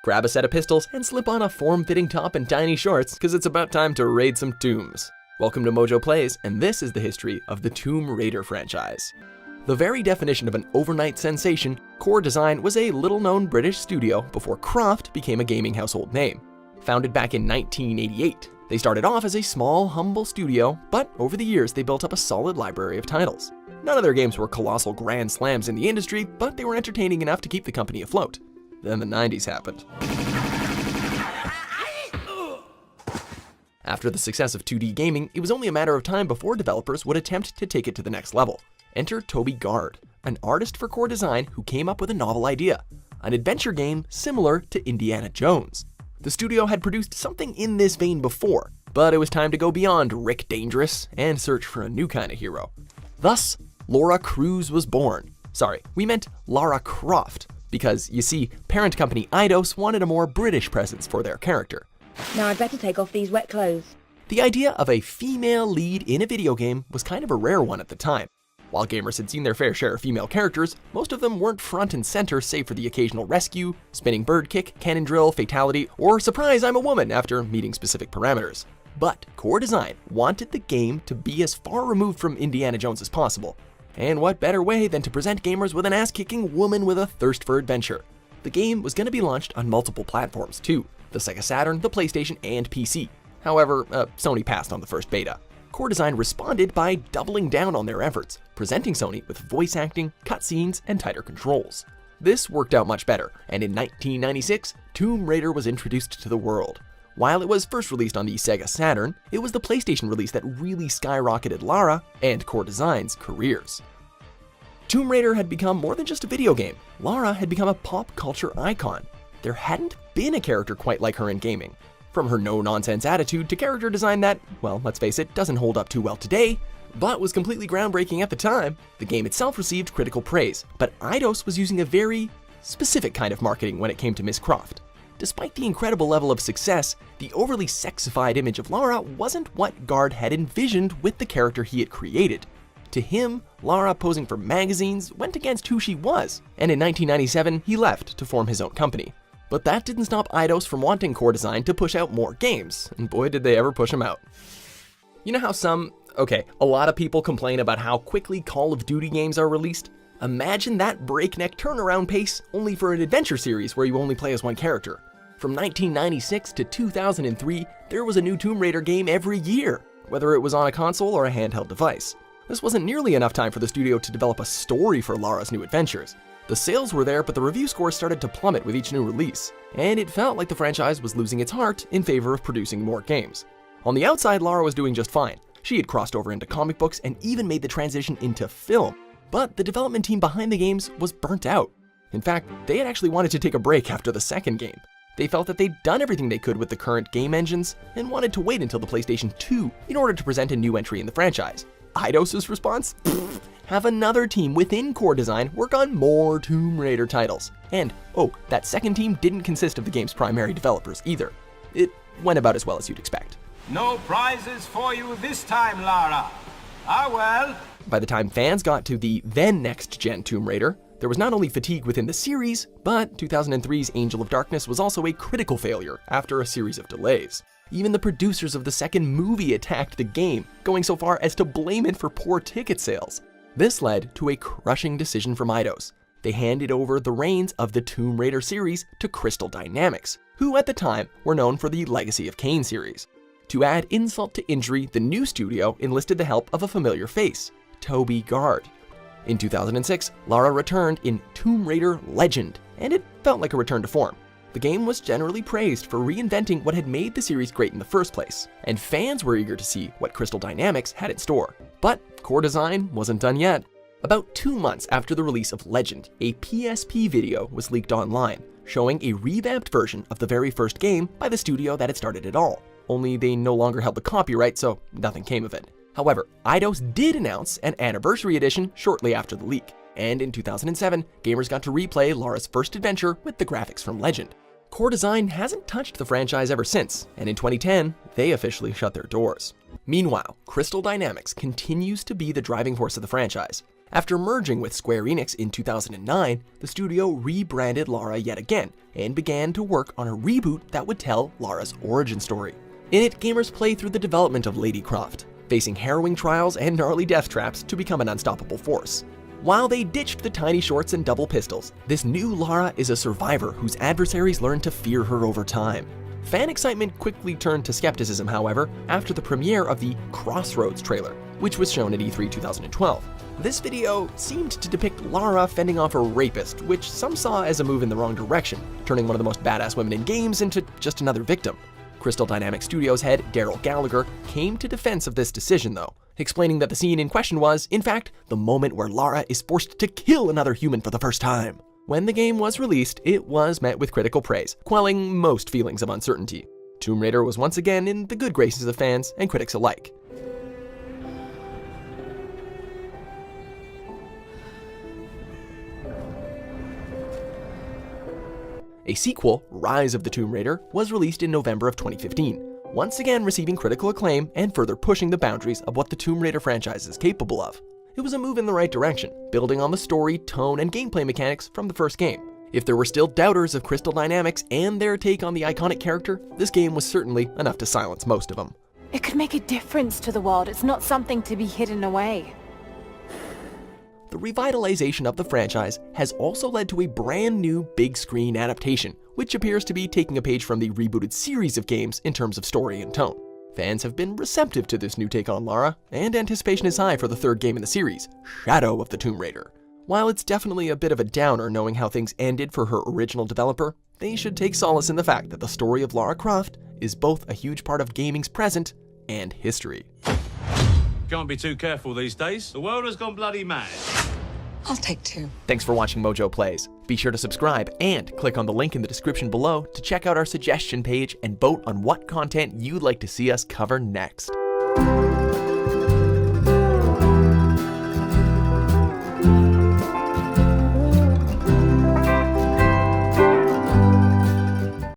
grab a set of pistols, and slip on a form-fitting top and tiny shorts, because it's about time to raid some tombs. Welcome to Mojo Plays, and this is the history of the Tomb Raider franchise. The very definition of an overnight sensation, Core Design was a little-known British studio before Croft became a gaming household name. Founded back in 1988, they started off as a small, humble studio, but over the years they built up a solid library of titles. None of their games were colossal grand slams in the industry, but they were entertaining enough to keep the company afloat. Then the 90s happened. After the success of 2D gaming, it was only a matter of time before developers would attempt to take it to the next level. Enter Toby Gard, an artist for Core Design who came up with a novel idea, an adventure game similar to Indiana Jones. The studio had produced something in this vein before, but it was time to go beyond Rick Dangerous and search for a new kind of hero. Thus, Laura Cruz was born. Sorry, we meant Lara Croft, because, you see, parent company Eidos wanted a more British presence for their character. Now I'd better take off these wet clothes. The idea of a female lead in a video game was kind of a rare one at the time. While gamers had seen their fair share of female characters, most of them weren't front and center save for the occasional rescue, spinning bird kick, cannon drill, fatality, or surprise I'm a woman after meeting specific parameters. But Core Design wanted the game to be as far removed from Indiana Jones as possible. And what better way than to present gamers with an ass-kicking woman with a thirst for adventure? The game was going to be launched on multiple platforms too, the Sega Saturn, the PlayStation, and PC. However, Sony passed on the first beta. Core Design responded by doubling down on their efforts, presenting Sony with voice acting, cutscenes, and tighter controls. This worked out much better, and in 1996, Tomb Raider was introduced to the world. While it was first released on the Sega Saturn, it was the PlayStation release that really skyrocketed Lara and Core Design's careers. Tomb Raider had become more than just a video game. Lara had become a pop culture icon. There hadn't been a character quite like her in gaming. From her no-nonsense attitude to character design that, well, let's face it, doesn't hold up too well today, but was completely groundbreaking at the time, the game itself received critical praise, but Eidos was using a very specific kind of marketing when it came to Miss Croft. Despite the incredible level of success, the overly sexified image of Lara wasn't what Gard had envisioned with the character he had created. To him, Lara posing for magazines went against who she was, and in 1997 he left to form his own company. But that didn't stop Eidos from wanting Core Design to push out more games, and boy did they ever push them out. You know how a lot of people complain about how quickly Call of Duty games are released? Imagine that breakneck turnaround pace only for an adventure series where you only play as one character. From 1996 to 2003, there was a new Tomb Raider game every year, whether it was on a console or a handheld device. This wasn't nearly enough time for the studio to develop a story for Lara's new adventures. The sales were there, but the review scores started to plummet with each new release, and it felt like the franchise was losing its heart in favor of producing more games. On the outside, Lara was doing just fine. She had crossed over into comic books and even made the transition into film. But the development team behind the games was burnt out. In fact, they had actually wanted to take a break after the second game. They felt that they'd done everything they could with the current game engines and wanted to wait until the PlayStation 2 in order to present a new entry in the franchise. Eidos' response? Have another team within Core Design work on more Tomb Raider titles. And, that second team didn't consist of the game's primary developers either. It went about as well as you'd expect. No prizes for you this time, Lara. Ah well. By the time fans got to the then next-gen Tomb Raider, there was not only fatigue within the series, but 2003's Angel of Darkness was also a critical failure after a series of delays. Even the producers of the second movie attacked the game, going so far as to blame it for poor ticket sales. This led to a crushing decision from Eidos. They handed over the reins of the Tomb Raider series to Crystal Dynamics, who at the time were known for the Legacy of Kain series. To add insult to injury, the new studio enlisted the help of a familiar face, Toby Gard. In 2006, Lara returned in Tomb Raider Legend, and it felt like a return to form. The game was generally praised for reinventing what had made the series great in the first place, and fans were eager to see what Crystal Dynamics had in store. But Core Design wasn't done yet. About 2 months after the release of Legend, a PSP video was leaked online, showing a revamped version of the very first game by the studio that had started it all. Only they no longer held the copyright, so nothing came of it. However, Eidos did announce an anniversary edition shortly after the leak, and in 2007, gamers got to replay Lara's first adventure with the graphics from Legend. Core Design hasn't touched the franchise ever since, and in 2010, they officially shut their doors. Meanwhile, Crystal Dynamics continues to be the driving force of the franchise. After merging with Square Enix in 2009, the studio rebranded Lara yet again and began to work on a reboot that would tell Lara's origin story. In it, gamers play through the development of Lady Croft, facing harrowing trials and gnarly death traps to become an unstoppable force. While they ditched the tiny shorts and double pistols, this new Lara is a survivor whose adversaries learn to fear her over time. Fan excitement quickly turned to skepticism, however, after the premiere of the Crossroads trailer, which was shown at E3 2012. This video seemed to depict Lara fending off a rapist, which some saw as a move in the wrong direction, turning one of the most badass women in games into just another victim. Crystal Dynamics Studios head Daryl Gallagher came to defense of this decision though, explaining that the scene in question was, in fact, the moment where Lara is forced to kill another human for the first time. When the game was released, it was met with critical praise, quelling most feelings of uncertainty. Tomb Raider was once again in the good graces of fans and critics alike. A sequel, Rise of the Tomb Raider, was released in November of 2015, once again receiving critical acclaim and further pushing the boundaries of what the Tomb Raider franchise is capable of. It was a move in the right direction, building on the story, tone, and gameplay mechanics from the first game. If there were still doubters of Crystal Dynamics and their take on the iconic character, this game was certainly enough to silence most of them. It could make a difference to the world. It's not something to be hidden away. The revitalization of the franchise has also led to a brand new big screen adaptation, which appears to be taking a page from the rebooted series of games in terms of story and tone. Fans have been receptive to this new take on Lara, and anticipation is high for the third game in the series, Shadow of the Tomb Raider. While it's definitely a bit of a downer knowing how things ended for her original developer, they should take solace in the fact that the story of Lara Croft is both a huge part of gaming's present and history. Can't be too careful these days. The world has gone bloody mad. I'll take two. Thanks for watching Mojo Plays. Be sure to subscribe and click on the link in the description below to check out our suggestion page and vote on what content you'd like to see us cover next.